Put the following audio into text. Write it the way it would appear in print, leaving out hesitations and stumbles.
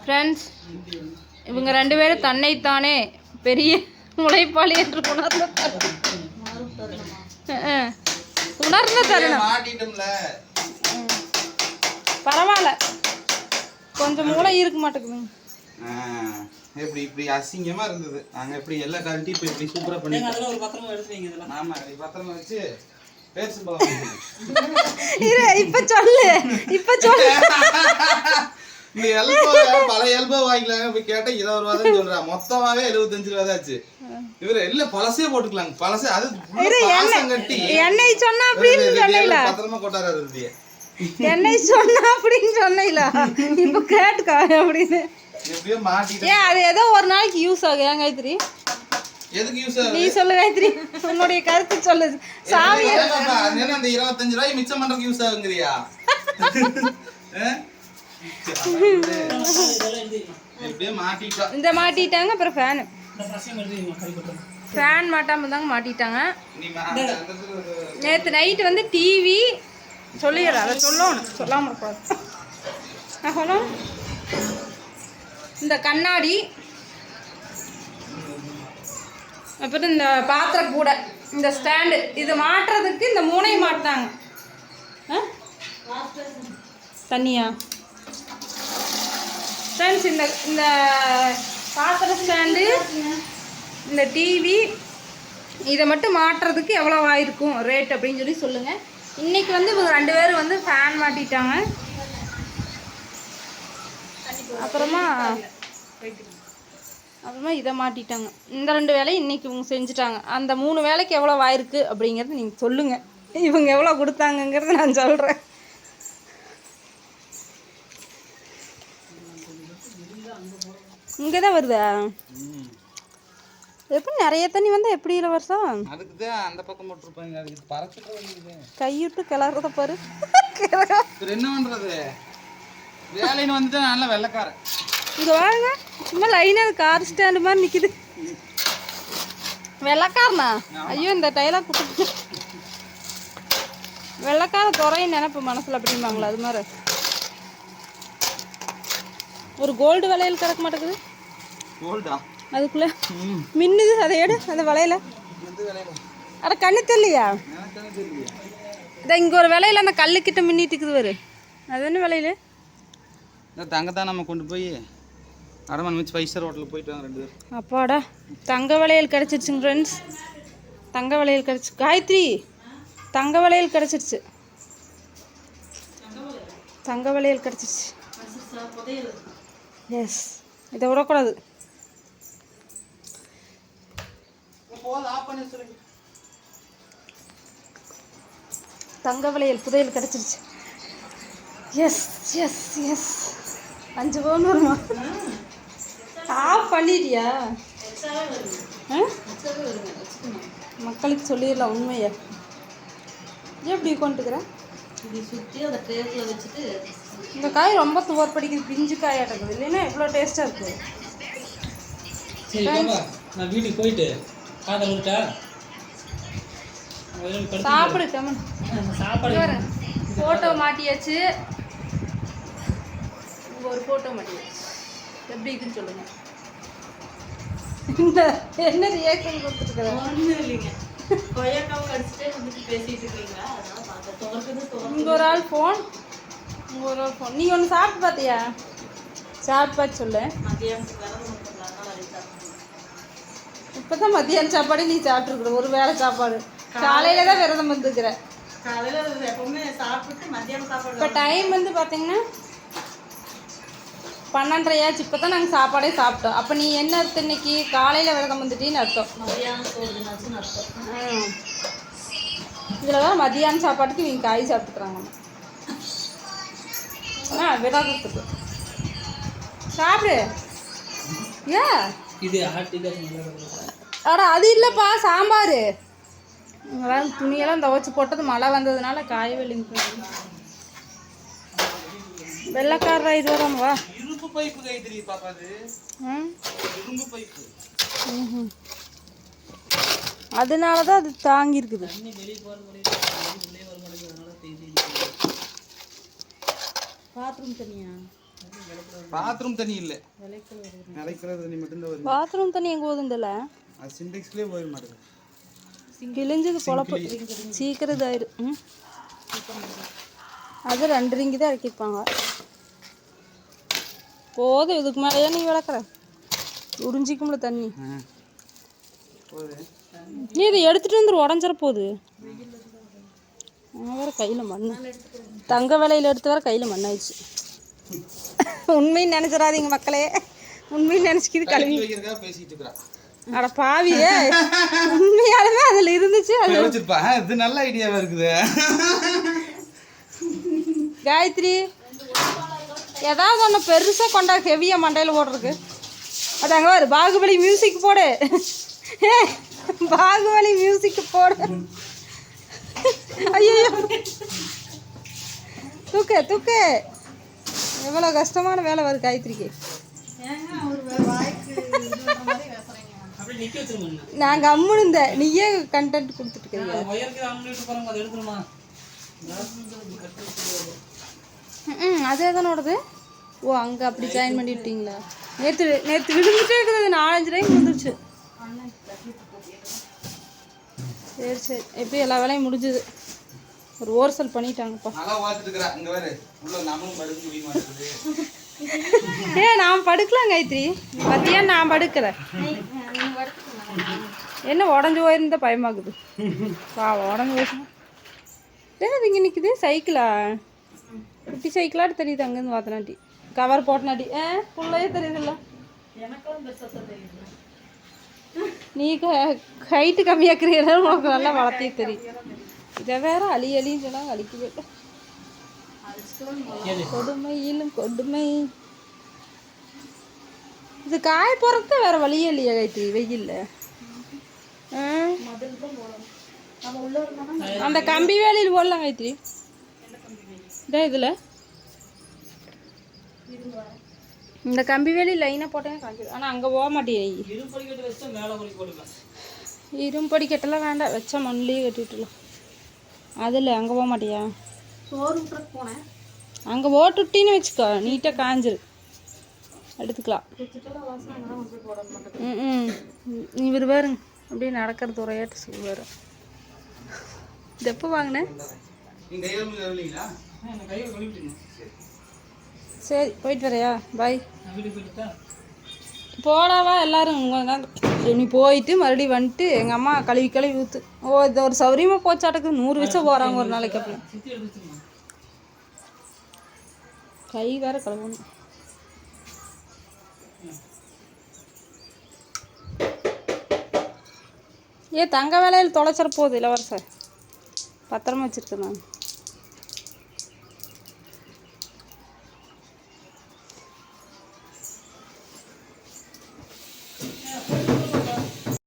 Friends, இவங்க 2 பேரும் தன்னைத்தானே பெரிய உழைப்பாளி என்று உணர்ந்த தருணம். பரவாயில்ல, கொஞ்சம் மூளை இருக்க மாட்டேங்குது. எப்படி இப்படி அசிங்கமா இருந்தது. நாங்க எப்படி எல்லா கழட்டி இப்ப இப்படி சூப்பரா பண்ணி அதெல்லாம் ஒரு பத்திரமா எடுத்து வைங்க. இதெல்லாம் ஆமா, இப்படி பத்திரமா வச்சு பேசு போலாம். இரு, இப்ப சொல்லு. இந்த எல்போ பழைய எல்போ வாங்கிக்கலாங்க போய் கேட்டா 20 ரூபா தான் சொல்றா. மொத்தமாவே 75 ரூபா தான் ஆச்சு. இவரு இல்ல பழசே போட்டுக்கலாங்க. பழசே அது பாசம் கட்டி எண்ணெய் சொன்னா அப்படின்னு சொன்னீல. பத்திரமா கொட்டாரா இருந்தியே. எண்ணெய் சொன்னா அப்படின்னு சொன்னீல. இப்ப கேட்டுக்கா அப்படின்னு. எப்படியோ மாட்டிட்டே. அது ஏதோ ஒரு நாளைக்கு யூஸ் ஆகும். ஏன் காயத்ரி? எதுக்கு யூஸ் ஆகும்? நீ சொல்லு காயத்ரி, உன்னுடைய கருத்து சொல்லு. சாமி என்ன அந்த 25 ரூபாய் மிச்சம் பண்றதுக்கு யூஸ் ஆகுங்கறியா? எப்படியே மாட்டிட்டா. இந்த மாட்டிட்டாங்க. அப்புறம் ஃபேன் மாட்டாம தாங்க மாட்டிட்டாங்க. நேற்று நைட்டு வந்து டிவி சொல்லிடுறேன், அதை சொல்லணும், சொல்லாமல் இருக்கக்கூடாது. நான் சொல்லணும். இந்த கண்ணாடி, அப்புறம் இந்த பாத்திர கூடை, இந்த ஸ்டாண்டு, இது மாட்டுறதுக்கு இந்த 3ஐயும் மாட்டாங்க. தண்ணியா ஃப்ரெண்ட்ஸ்? இந்த பாத்திர ஸ்டாண்டு, இந்த டிவி, இதை மட்டும் மாட்டுறதுக்கு எவ்வளோ ஆயிருக்கும் ரேட் அப்படின்னு சொல்லி சொல்லுங்கள். இன்றைக்கி வந்து இவங்க 2 பேரும் வந்து ஃபேன் மாட்டிட்டாங்க. அப்புறமா இதை மாட்டிட்டாங்க. இந்த 2 வேலையும் இன்றைக்கி இவங்க செஞ்சுட்டாங்க. அந்த 3 வேலைக்கு எவ்வளோ ஆயிருக்கு அப்படிங்கிறது நீங்கள் சொல்லுங்கள். இவங்க எவ்வளோ கொடுத்தாங்கங்கிறது நான் சொல்கிறேன். இங்கே தான் வருதா? எப்படி நிறைய தண்ணி வந்தால் எப்படி இல்லை வருஷம்? அதுக்கு தான் அந்த பக்கம் போட்டுருப்பாங்க. அதுக்கு பறச்சுட்டு வந்து கையிட்டு கிளறத பாரு. என்ன பண்ணுறது? வேலைன்னு வந்துட்டு நல்லா வெள்ளைக்காரன். இங்கே வாங்க, சும்மா லைனாக கார் ஸ்டாண்டு மாதிரி நிற்கிது. வெள்ளைக்காரனா? ஐயோ, இந்த டைலாக் கொடுத்து வெள்ளைக்கார துறைன்னு நினைப்பு மனசில் அப்படிம்பாங்களா? அது மாதிரி ஒரு கோல்டு வளையல் கிடக்க மாட்டேங்குது. கோல்டா? அதுக்குள்ளே மின்னுது. அதை எடு, அந்த வளையல. அட கண்ணு தெரியலையா? இதை இங்கே ஒரு விலையில அந்த கல்லுக்கிட்ட மின்னிட்டு இருக்குது வரு. அது என்ன விலையில? தங்க தான் நம்ம கொண்டு போய் அடமான் வச்சு 5 ஸ்டார் ஹோட்டலில் போயிட்டு வாங்க 2 பேரும். அப்பாடா, தங்க வளையல் கிடச்சிருச்சுங்க ஃப்ரெண்ட்ஸ். தங்க வளையல் கிடச்சி. காயத்ரி, தங்க வளையல் கிடச்சிருச்சு. தங்க வளையல் கிடச்சிருச்சு. எஸ், இதை விடக்கூடாது. தங்க வளையல் புதையல் கிடச்சிருச்சு. S S S. 5 பவுன் வருமா? ஆஃப் பண்ணிட்டியா? மக்களுக்கு சொல்லிடலாம் உண்மையை. எப்படி கொண்டுக்கிறேன்? இந்த காய் ரொம்ப துவர் படிக்குது, பிஞ்சு காயாட்டக்குது. இல்லைன்னா எவ்வளோ டேஸ்ட்டாக இருக்குது. நான் வீட்டுக்கு போயிட்டு சாப்பிடு. சாப்பாடு ஃபோட்டோ மாட்டியாச்சு. ஒரு ஃபோட்டோ மாட்டியாச்சு. எப்படி இருக்குன்னு சொல்லுங்கள். இந்த என்ன ரியாக்ஷன் கொடுத்துருக்குறேன்? இங்கே ஒரு ஆள் ஃபோன், இங்கே ஒரு ஆள் ஃபோன். நீ ஒன்று சாப்பிட்டு பார்த்தியா? சாப்பிட்டு பார்த்து சொல்லு. இப்போ தான் மத்தியானம் சாப்பாடு நீ சாப்பிட்ருக்குற. ஒரு வேளை சாப்பாடு. காலையில் தான் விரதம் வந்துருக்குற. இப்போ டைம் வந்து பார்த்தீங்கன்னா 12:30 ஆச்சு. இப்போ தான் நாங்கள் சாப்பாடே சாப்பிட்டோம். அப்போ நீ என்ன அர்த்தம்? இன்னைக்கு காலையில் விரதம் வந்துட்டின்னு அர்த்தம். இதில் தான் மதியானம் சாப்பாட்டுக்கு இவங்க காய் சாப்பிட்டுக்கிறாங்க. விரதத்துக்கு சாப்பிடு. ஏன் அடா அது இல்லைப்பா, சாம்பார். துணியெல்லாம் துவைச்சி போட்டது மழை வந்ததுனால காய வெளிங்க. வெள்ளைக்காரா இது வரும். வா, இரும்பு பைப்பு கைத்திரி பாப்பாது. இரும்பு பைப்பு. அதனால தான் அது தாங்கி இருக்குது. பாத்ரூம் தனியா? பாத்ரூம் தண்ணி இல்ல, நிலைக்கிற தண்ணி மட்டும்தான் வருது. பாத்ரூம் தண்ணி எங்கே போகுதுல அது சிண்டெக்ஸ்லயே போயிட மாட்டேங்குது. கிழிஞ்சது பொழப்பு சீக்கிரம் இதாயிரும். அது 2 ரிங்கி தான் இறக்கிருப்பாங்க. போதும், இதுக்கு மேலேயே நீ விளக்குற உறிஞ்சிக்கும்ல தண்ணி. நீ இதை எடுத்துட்டு வந்து உடஞ்சிட போகுது. வேற கையில் மண், தங்க விலையில் எடுத்து வர கையில் மண் ஆயிடுச்சு. உண்மைன்னு நினைச்சிடாதீங்க மக்களே, உண்மைன்னு நினைச்சிக்கிது கழுவி பேசிட்டு இருக்கா. அட பாவியே, உண்மையாலுமே அதில் இருந்துச்சு. அது வச்சிருப்பா, இது நல்ல ஐடியாவா இருக்குது. காயத்ரி ஏதாவது ஒன்று பெருசாக கொண்டா, ஹெவியாக மண்டையில் போடுறதுக்கு. அது அங்கே வரு, பாகுபலி மியூசிக் போடு. பாகுபலி மியூசிக் போடு. ஐயோ தூக்கு தூக்கு. எவ்வளோ கஷ்டமான வேலை வருது காயத்ரிக்கு. அப்படியே நிக்க வச்சிருமா. நாங்கள் அம்முழுந்த நீயே கண்டென்ட் கொடுத்துட்டு இருக்கிறீங்க. ஒயருக்கு அம்மிட்டு போறாங்க, அதை எடுத்துருமா. அதே தானே ஓடுது. ஓ, அங்கே அப்படி ஜாயின் பண்ணி விட்டீங்களா? நேற்று விழுந்துட்டே இருக்குது, 4-5 டைம் விழுந்துருச்சு. சரி சரி, எப்படி எல்லா வேலையும் முடிஞ்சுது. ஒரு ஓர்சல் பண்ணிட்டாங்கப்பா. நல்லா வாத்துட்டு இருக்கறா. இங்க பாரு, உள்ள நாமளும் படுக்க முடிய மாட்டேங்குது. நான் படுக்கலாம் காயத்ரி, பத்தியா நான் படுக்கிறேன். என்ன உடஞ்சி போயிருந்தா பயமாக்குது. உடஞ்சி போயிடுச்சுன்னா அது இங்கே நிற்குது. சைக்கிளா? குட்டி சைக்கிளாட்டு தெரியுது அங்கேருந்து வாத்தினாட்டி, கவர் போட்டனாட்டி. புள்ளையே தெரியுதுல்ல. நீ ஹைட்டு கம்மியாக்குறீங்க, உனக்கு நல்லா வளர்த்தே தெரியும். இதை வேற அழின்னு சொன்னாங்க, அழிக்க போயிட்டேன். கொடுமையிலும் கொடுமை. இது காய போகிறது வேற வழியே இல்லையா காயத்ரி வெயில்ல? அந்த கம்பி வேலையில் போடலாம் காயத்ரி. இதே இதில் இந்த கம்பி வேலி லைனாக போட்டேன் காய்ச்சிடும். ஆனால் அங்கே போக மாட்டேன். இரும்படிக்கட்டு வச்சு மேலே போய் போட்டுக்கலாம். இரும்படிக்கட்டெல்லாம் வேண்டாம், வச்சா மண்ணிலேயே கட்டி விட்டுலாம். அதில் அங்கே போக மாட்டியா? சோறு விட்டுறக்கு போனேன், அங்கே ஓட்டுட்டின்னு வச்சுக்கோ, நீட்டாக காஞ்சிரு, எடுத்துக்கலாம். நீ இவர் பாருங்க அப்படியே நடக்கிறது ஒரையாட்டு சொல்லுவார். இது எப்போ வாங்கினேன்? நீங்க கையில இல்லீங்களா? நான் கையை கழுவிட்டேன். சரி போயிட்டு வரையா? பாய். நான் வீட்டுக்கு போயிட்டா போடாவா எல்லாரும். நீ போயிட்டு மறுபடியும் வந்துட்டு எங்கள் அம்மா கழுவி ஊற்று. ஓ, இது ஒரு சௌரியமாக போச்சாட்டுக்கு. 100 வச்சா போகிறாங்க ஒரு நாளைக்கு. அப்படி சுற்றி எடுத்து வச்சுருமா. கை வேற கழுவணும். தங்க வேலையில் தொலைச்சிட போகுது இளவரச. பத்திரமா வச்சுருக்கேன் நான்.